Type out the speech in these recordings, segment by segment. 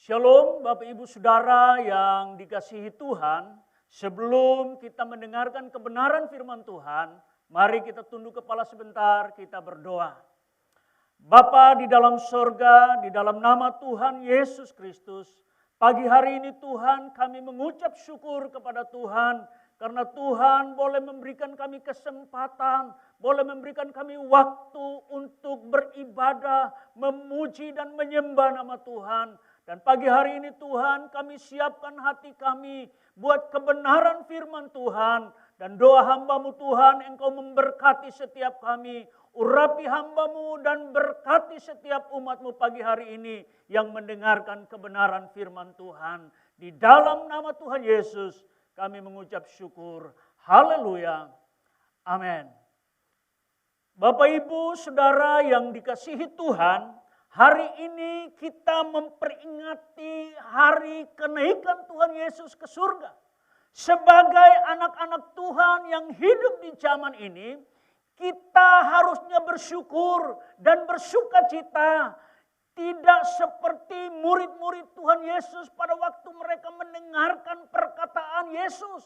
Shalom Bapak Ibu Saudara yang dikasihi Tuhan. Sebelum kita mendengarkan kebenaran firman Tuhan, mari kita tunduk kepala sebentar, kita berdoa. Bapa di dalam sorga, di dalam nama Tuhan Yesus Kristus, pagi hari ini Tuhan kami mengucap syukur kepada Tuhan, karena Tuhan boleh memberikan kami kesempatan, boleh memberikan kami waktu untuk beribadah, memuji dan menyembah nama Tuhan. Dan pagi hari ini Tuhan kami siapkan hati kami buat kebenaran firman Tuhan. Dan doa hamba-Mu Tuhan, Engkau memberkati setiap kami. Urapi hamba-Mu dan berkati setiap umat-Mu pagi hari ini yang mendengarkan kebenaran firman Tuhan. Di dalam nama Tuhan Yesus kami mengucap syukur. Haleluya. Amin. Bapak Ibu Saudara yang dikasihi Tuhan, hari ini kita memperingati hari kenaikan Tuhan Yesus ke surga. Sebagai anak-anak Tuhan yang hidup di zaman ini, kita harusnya bersyukur dan bersukacita. Tidak seperti murid-murid Tuhan Yesus pada waktu mereka mendengarkan perkataan Yesus.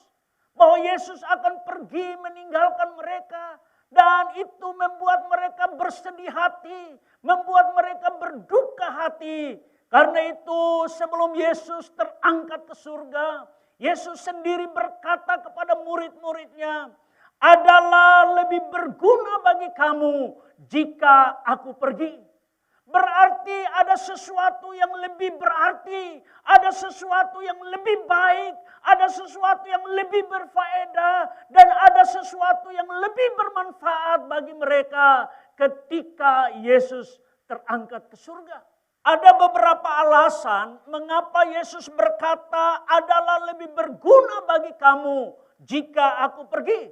Bahwa Yesus akan pergi meninggalkan mereka. Dan itu membuat mereka bersedih hati, membuat mereka berduka hati. Karena itu sebelum Yesus terangkat ke surga, Yesus sendiri berkata kepada murid-muridnya, adalah lebih berguna bagi kamu jika aku pergi. Berarti ada sesuatu yang lebih berarti, ada sesuatu yang lebih baik, ada sesuatu yang lebih berfaedah, dan ada sesuatu yang lebih bermanfaat bagi mereka ketika Yesus terangkat ke surga. Ada beberapa alasan mengapa Yesus berkata adalah lebih berguna bagi kamu jika aku pergi.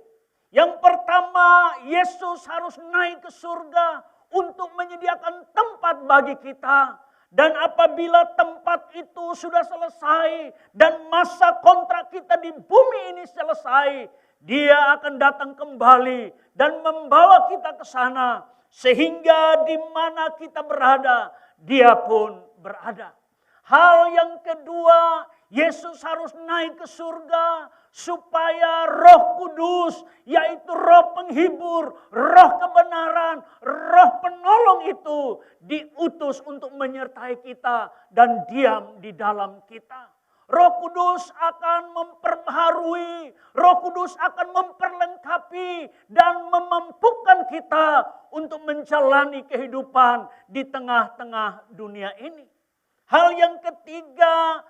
Yang pertama, Yesus harus naik ke surga untuk menyediakan tempat bagi kita. Dan apabila tempat itu sudah selesai dan masa kontrak kita di bumi ini selesai, Dia akan datang kembali dan membawa kita ke sana. Sehingga di mana kita berada, Dia pun berada. Hal yang kedua, Yesus harus naik ke surga supaya Roh Kudus, yaitu Roh penghibur, Roh kebenaran, Roh penolong itu diutus untuk menyertai kita dan diam di dalam kita. Roh Kudus akan memperbaharui, Roh Kudus akan memperlengkapi dan memampukan kita untuk menjalani kehidupan di tengah-tengah dunia ini. Hal yang ketiga,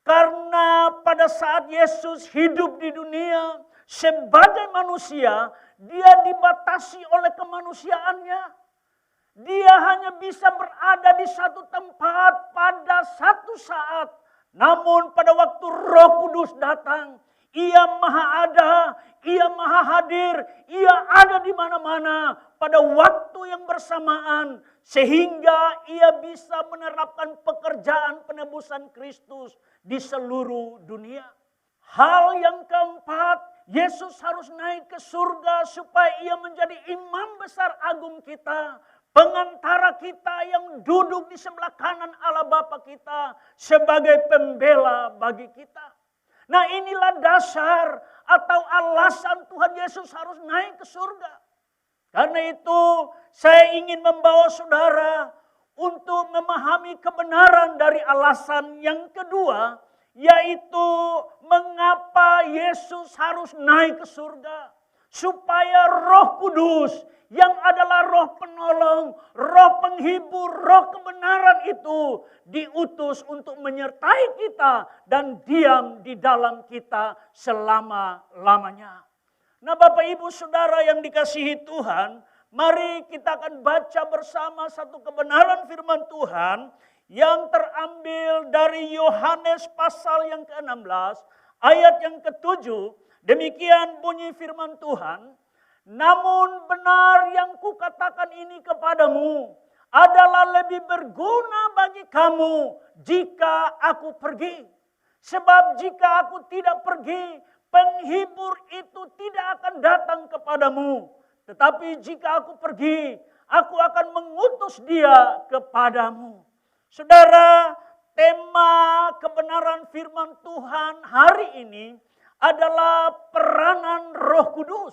karena pada saat Yesus hidup di dunia sebagai manusia, Dia dibatasi oleh kemanusiaannya. Dia hanya bisa berada di satu tempat pada satu saat. Namun pada waktu Roh Kudus datang, Ia maha ada, Ia maha hadir, Ia ada di mana-mana pada waktu yang bersamaan. Sehingga Ia bisa menerapkan pekerjaan penebusan Kristus di seluruh dunia. Hal yang keempat, Yesus harus naik ke surga supaya Ia menjadi imam besar agung kita. Pengantara kita yang duduk di sebelah kanan Allah Bapa kita sebagai pembela bagi kita. Nah, inilah dasar atau alasan Tuhan Yesus harus naik ke surga. Karena itu saya ingin membawa saudara untuk memahami kebenaran dari alasan yang kedua, yaitu mengapa Yesus harus naik ke surga. Supaya Roh Kudus yang adalah Roh penolong, Roh penghibur, Roh kebenaran itu diutus untuk menyertai kita dan diam di dalam kita selama-lamanya. Nah, Bapak Ibu Saudara yang dikasihi Tuhan, mari kita akan baca bersama satu kebenaran firman Tuhan yang terambil dari Yohanes pasal yang ke-16 ayat yang ke-7. Demikian bunyi firman Tuhan, namun benar yang kukatakan ini kepadamu adalah lebih berguna bagi kamu jika aku pergi. Sebab jika aku tidak pergi, penghibur itu tidak akan datang kepadamu. Tetapi jika aku pergi, aku akan mengutus dia kepadamu. Saudara, tema kebenaran firman Tuhan hari ini adalah peranan Roh Kudus.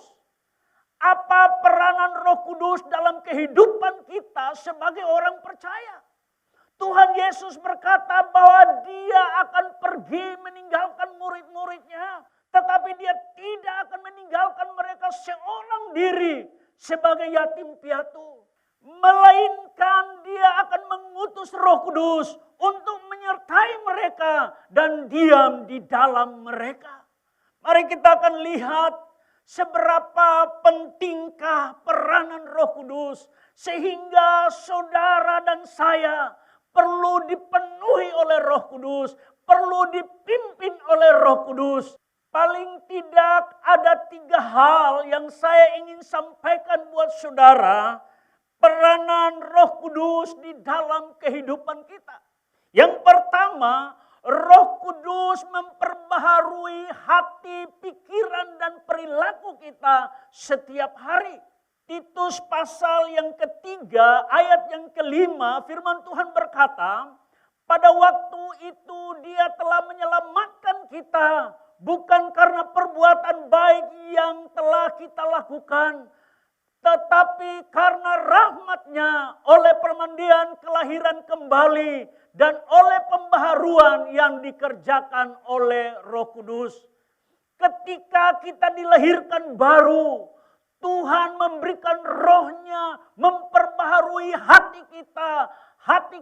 Apa peranan Roh Kudus dalam kehidupan kita sebagai orang percaya? Tuhan Yesus berkata bahwa Dia akan pergi meninggalkan murid-muridnya, tetapi Dia tidak akan meninggalkan mereka seorang diri sebagai yatim piatu. Melainkan Dia akan mengutus Roh Kudus untuk menyertai mereka dan diam di dalam mereka. Mari kita akan lihat seberapa pentingkah peranan Roh Kudus sehingga saudara dan saya perlu dipenuhi oleh Roh Kudus, perlu dipimpin oleh Roh Kudus. Paling tidak ada 3 hal yang saya ingin sampaikan buat saudara, peranan Roh Kudus di dalam kehidupan kita. Yang pertama, Roh Kudus memperbaharui hati, pikiran, dan perilaku kita setiap hari. Titus pasal yang ketiga, ayat yang kelima, firman Tuhan berkata, pada waktu itu Dia telah menyelamatkan kita, bukan karena perbuatan baik yang telah kita lakukan, tetapi karena rahmat-Nya oleh permandian kelahiran kembali dan oleh pembaharuan yang dikerjakan oleh Roh Kudus. Ketika kita dilahirkan baru, Tuhan memberikan Roh-Nya memperbaharui hati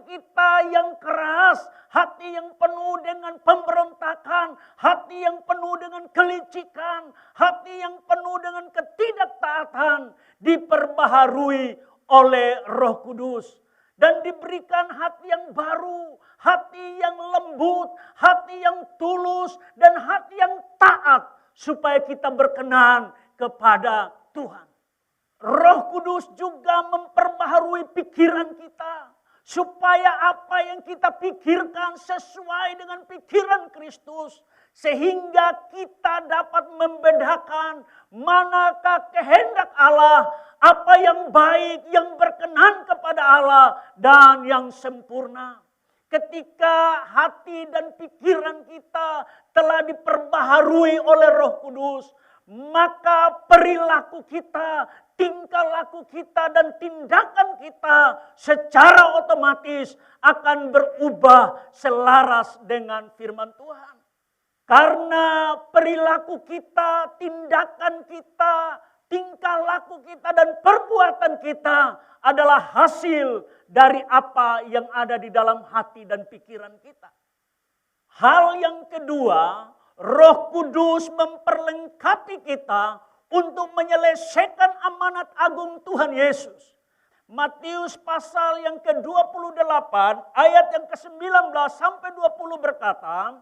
kita yang keras, hati yang penuh dengan pemberontakan, hati yang penuh dengan kelicikan, hati yang penuh dengan ketidaktaatan, diperbaharui oleh Roh Kudus. Dan diberikan hati yang baru, hati yang lembut, hati yang tulus, dan hati yang taat, supaya kita berkenan kepada Tuhan. Roh Kudus juga memperbaharui pikiran kita, supaya apa yang kita pikirkan sesuai dengan pikiran Kristus, sehingga kita dapat membedakan manakah kehendak Allah, apa yang baik, yang berkenan kepada Allah, dan yang sempurna. Ketika hati dan pikiran kita telah diperbaharui oleh Roh Kudus, maka perilaku kita, tingkah laku kita, dan tindakan kita secara otomatis akan berubah selaras dengan firman Tuhan. Karena perilaku kita, tindakan kita, tingkah laku kita, dan perbuatan kita adalah hasil dari apa yang ada di dalam hati dan pikiran kita. Hal yang kedua, Roh Kudus memperlengkapi kita untuk menyelesaikan amanat agung Tuhan Yesus. Matius pasal yang ke-28 ayat yang ke-19 sampai 20 berkata,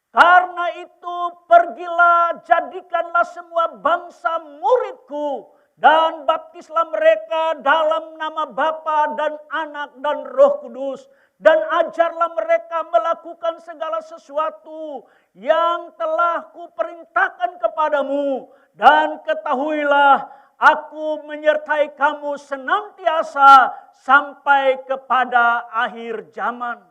karena itu pergilah, jadikanlah semua bangsa muridku dan baptislah mereka dalam nama Bapa dan Anak dan Roh Kudus. Dan ajarlah mereka melakukan segala sesuatu yang telah kuperintahkan kepadamu. Dan ketahuilah, aku menyertai kamu senantiasa sampai kepada akhir zaman.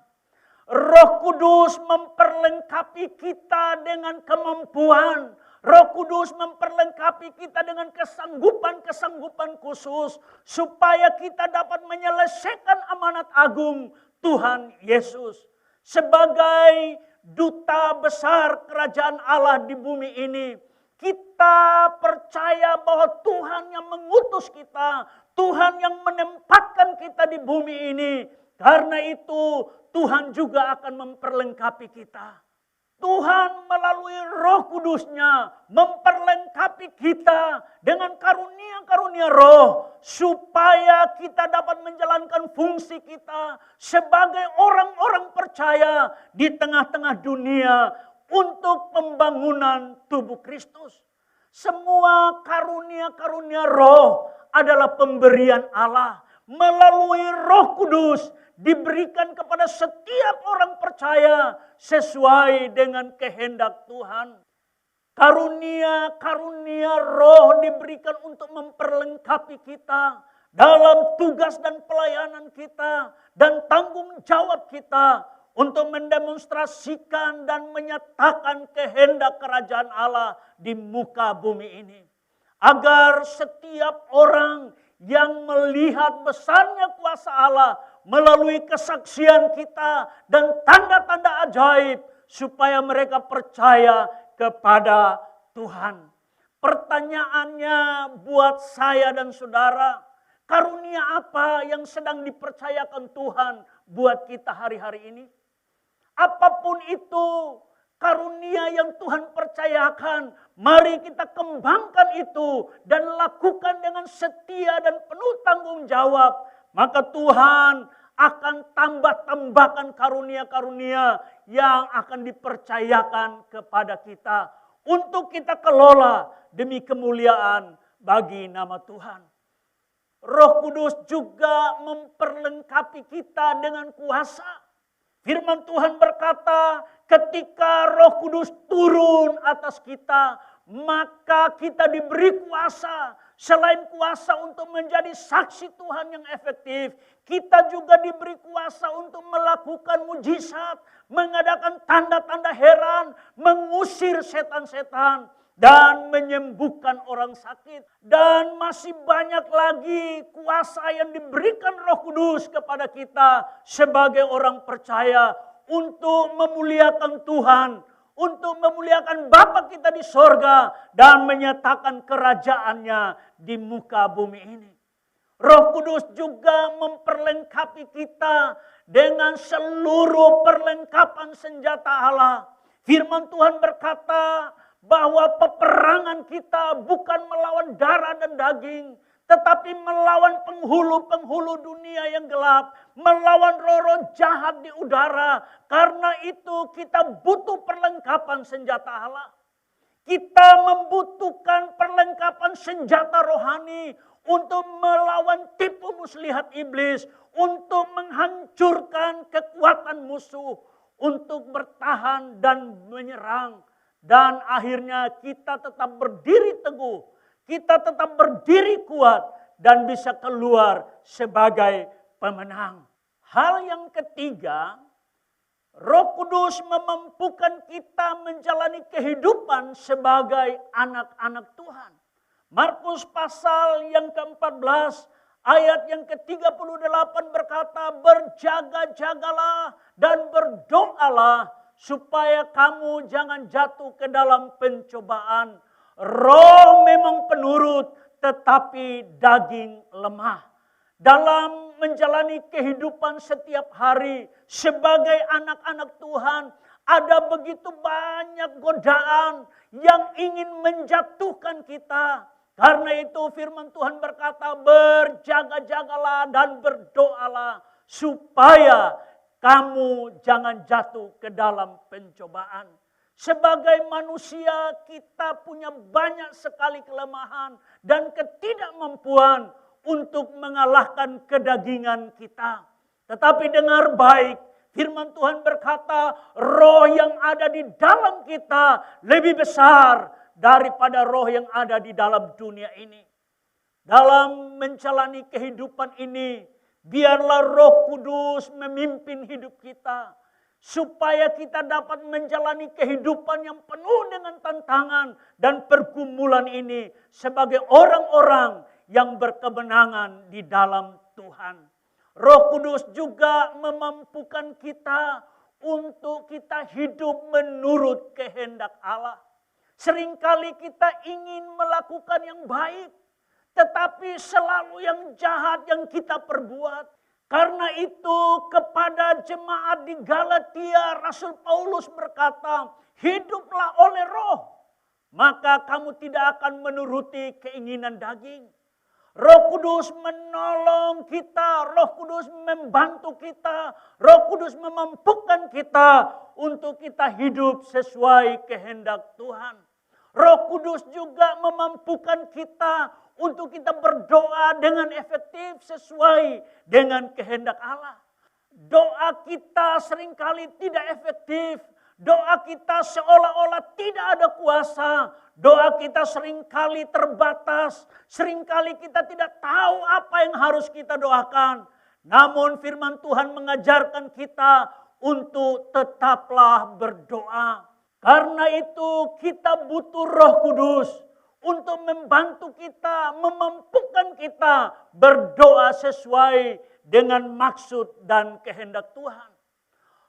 Roh Kudus memperlengkapi kita dengan kemampuan. Roh Kudus memperlengkapi kita dengan kesanggupan-kesanggupan khusus, supaya kita dapat menyelesaikan amanat agung Tuhan Yesus. Sebagai duta besar kerajaan Allah di bumi ini, kita percaya bahwa Tuhan yang mengutus kita, Tuhan yang menempatkan kita di bumi ini. Karena itu Tuhan juga akan memperlengkapi kita. Tuhan melalui Roh Kudus-Nya memperlengkapi kita dengan karunia-karunia roh, supaya kita dapat menjalankan fungsi kita sebagai orang-orang percaya di tengah-tengah dunia untuk pembangunan tubuh Kristus. Semua karunia-karunia roh adalah pemberian Allah melalui Roh Kudus, diberikan kepada setiap orang percaya sesuai dengan kehendak Tuhan. Karunia-karunia roh diberikan untuk memperlengkapi kita dalam tugas dan pelayanan kita dan tanggung jawab kita untuk mendemonstrasikan dan menyatakan kehendak kerajaan Allah di muka bumi ini. Agar setiap orang yang melihat besarnya kuasa Allah melalui kesaksian kita dan tanda-tanda ajaib, supaya mereka percaya kepada Tuhan. Pertanyaannya buat saya dan saudara, karunia apa yang sedang dipercayakan Tuhan buat kita hari-hari ini? Apapun itu karunia yang Tuhan percayakan, mari kita kembangkan itu dan lakukan dengan setia dan penuh tanggung jawab. Maka Tuhan akan tambahkan karunia-karunia yang akan dipercayakan kepada kita untuk kita kelola demi kemuliaan bagi nama Tuhan. Roh Kudus juga memperlengkapi kita dengan kuasa. Firman Tuhan berkata, ketika Roh Kudus turun atas kita, maka kita diberi kuasa. Selain kuasa untuk menjadi saksi Tuhan yang efektif, kita juga diberi kuasa untuk melakukan mujizat, mengadakan tanda-tanda heran, mengusir setan-setan, dan menyembuhkan orang sakit. Dan masih banyak lagi kuasa yang diberikan Roh Kudus kepada kita sebagai orang percaya untuk memuliakan Tuhan, untuk memuliakan Bapa kita di sorga dan menyatakan kerajaannya di muka bumi ini. Roh Kudus juga memperlengkapi kita dengan seluruh perlengkapan senjata Allah. Firman Tuhan berkata bahwa peperangan kita bukan melawan darah dan daging, tetapi melawan penghulu-penghulu dunia yang gelap, melawan roh-roh jahat di udara. Karena itu kita butuh perlengkapan senjata Allah. Kita membutuhkan perlengkapan senjata rohani untuk melawan tipu muslihat iblis, untuk menghancurkan kekuatan musuh, untuk bertahan dan menyerang. Dan akhirnya kita tetap berdiri teguh, kita tetap berdiri kuat dan bisa keluar sebagai pemenang. Hal yang ketiga, Roh Kudus memampukan kita menjalani kehidupan sebagai anak-anak Tuhan. Markus pasal yang ke-14 ayat yang ke-38 berkata, berjaga-jagalah dan berdoalah supaya kamu jangan jatuh ke dalam pencobaan. Roh memang penurut, tetapi daging lemah. Dalam menjalani kehidupan setiap hari sebagai anak-anak Tuhan, ada begitu banyak godaan yang ingin menjatuhkan kita. Karena itu firman Tuhan berkata, berjaga-jagalah dan berdoalah supaya kamu jangan jatuh ke dalam pencobaan. Sebagai manusia kita punya banyak sekali kelemahan dan ketidakmampuan untuk mengalahkan kedagingan kita. Tetapi dengar baik, firman Tuhan berkata, roh yang ada di dalam kita lebih besar daripada roh yang ada di dalam dunia ini. Dalam menjalani kehidupan ini, biarlah Roh Kudus memimpin hidup kita, supaya kita dapat menjalani kehidupan yang penuh dengan tantangan dan pergumulan ini sebagai orang-orang yang berkemenangan di dalam Tuhan. Roh Kudus juga memampukan kita untuk kita hidup menurut kehendak Allah. Seringkali kita ingin melakukan yang baik, tetapi selalu yang jahat yang kita perbuat. Karena itu kepada jemaat di Galatia, Rasul Paulus berkata, hiduplah oleh roh, maka kamu tidak akan menuruti keinginan daging. Roh Kudus menolong kita, Roh Kudus membantu kita, Roh Kudus memampukan kita untuk kita hidup sesuai kehendak Tuhan. Roh Kudus juga memampukan kita untuk kita berdoa dengan efektif sesuai dengan kehendak Allah. Doa kita seringkali tidak efektif. Doa kita seolah-olah tidak ada kuasa. Doa kita seringkali terbatas. Seringkali kita tidak tahu apa yang harus kita doakan. Namun firman Tuhan mengajarkan kita untuk tetaplah berdoa. Karena itu kita butuh Roh Kudus untuk membantu kita, memampukan kita berdoa sesuai dengan maksud dan kehendak Tuhan.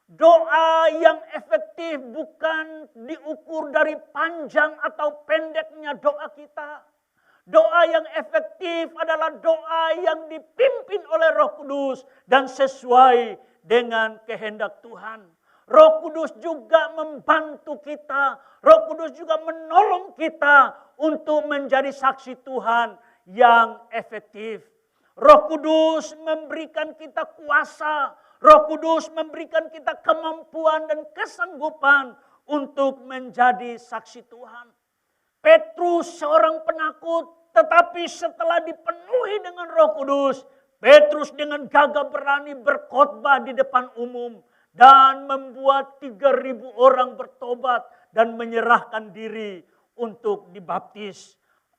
Doa yang efektif bukan diukur dari panjang atau pendeknya doa kita. Doa yang efektif adalah doa yang dipimpin oleh Roh Kudus dan sesuai dengan kehendak Tuhan. Roh Kudus juga membantu kita. Roh Kudus juga menolong kita untuk menjadi saksi Tuhan yang efektif. Roh Kudus memberikan kita kuasa. Roh Kudus memberikan kita kemampuan dan kesanggupan untuk menjadi saksi Tuhan. Petrus seorang penakut, tetapi setelah dipenuhi dengan Roh Kudus, Petrus dengan gagah berani berkhotbah di depan umum dan membuat 3.000 orang bertobat dan menyerahkan diri untuk dibaptis.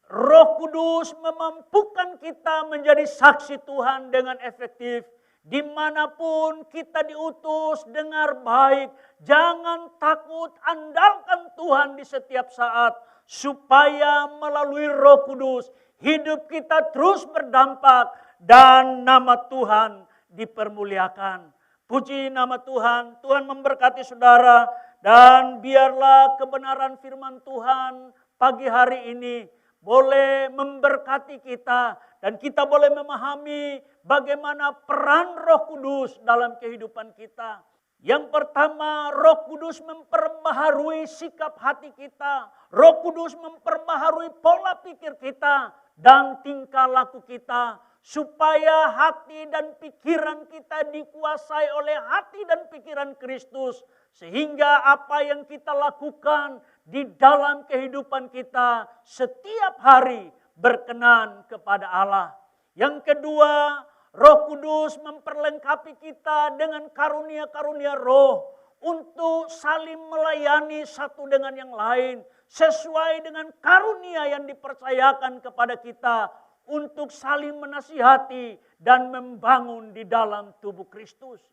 Roh Kudus memampukan kita menjadi saksi Tuhan dengan efektif. Dimanapun kita diutus, dengar baik, jangan takut, andalkan Tuhan di setiap saat. Supaya melalui Roh Kudus hidup kita terus berdampak dan nama Tuhan dipermuliakan. Puji nama Tuhan, Tuhan memberkati saudara dan biarlah kebenaran firman Tuhan pagi hari ini boleh memberkati kita dan kita boleh memahami bagaimana peran Roh Kudus dalam kehidupan kita. Yang pertama, Roh Kudus memperbaharui sikap hati kita. Roh Kudus memperbaharui pola pikir kita dan tingkah laku kita. Supaya hati dan pikiran kita dikuasai oleh hati dan pikiran Kristus. Sehingga apa yang kita lakukan di dalam kehidupan kita setiap hari berkenan kepada Allah. Yang kedua, Roh Kudus memperlengkapi kita dengan karunia-karunia roh untuk saling melayani satu dengan yang lain sesuai dengan karunia yang dipercayakan kepada kita untuk saling menasihati dan membangun di dalam tubuh Kristus.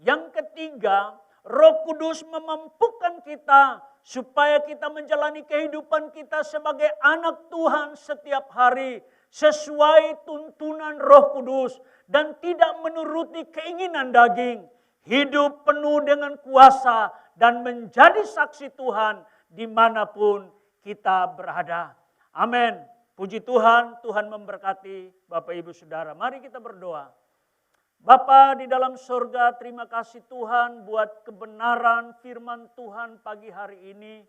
Yang ketiga, Roh Kudus memampukan kita supaya kita menjalani kehidupan kita sebagai anak Tuhan setiap hari sesuai tuntunan Roh Kudus dan tidak menuruti keinginan daging. Hidup penuh dengan kuasa dan menjadi saksi Tuhan dimanapun kita berada. Amin. Puji Tuhan, Tuhan memberkati Bapak Ibu Saudara. Mari kita berdoa. Bapa di dalam surga, terima kasih Tuhan buat kebenaran firman Tuhan pagi hari ini.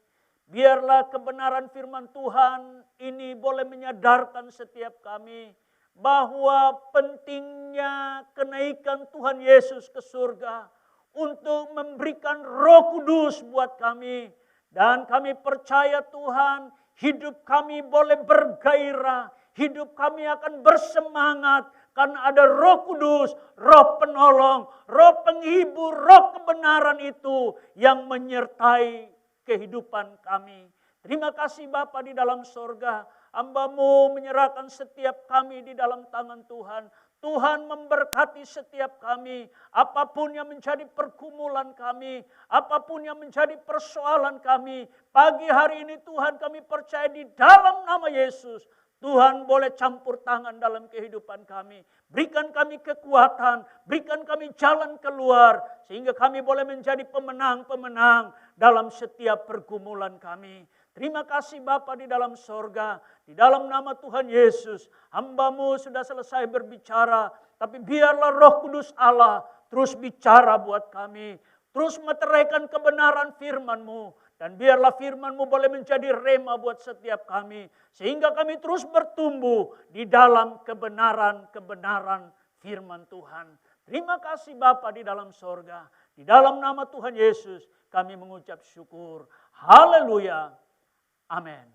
Biarlah kebenaran firman Tuhan ini boleh menyadarkan setiap kami bahwa pentingnya kenaikan Tuhan Yesus ke surga untuk memberikan Roh Kudus buat kami. Dan kami percaya Tuhan, hidup kami boleh bergairah, hidup kami akan bersemangat karena ada Roh Kudus, Roh penolong, Roh penghibur, Roh kebenaran itu yang menyertai kehidupan kami. Terima kasih Bapa di dalam sorga, hamba-Mu menyerahkan setiap kami di dalam tangan Tuhan. Tuhan memberkati setiap kami, apapun yang menjadi pergumulan kami, apapun yang menjadi persoalan kami. Pagi hari ini Tuhan kami percaya di dalam nama Yesus, Tuhan boleh campur tangan dalam kehidupan kami. Berikan kami kekuatan, berikan kami jalan keluar, sehingga kami boleh menjadi pemenang-pemenang dalam setiap pergumulan kami. Terima kasih Bapa di dalam sorga, di dalam nama Tuhan Yesus, hamba-Mu sudah selesai berbicara, tapi biarlah Roh Kudus Allah terus bicara buat kami, terus meteraikan kebenaran firman-Mu, dan biarlah firman-Mu boleh menjadi rema buat setiap kami, sehingga kami terus bertumbuh di dalam kebenaran-kebenaran firman Tuhan. Terima kasih Bapa di dalam sorga, di dalam nama Tuhan Yesus kami mengucap syukur. Haleluya. Amin.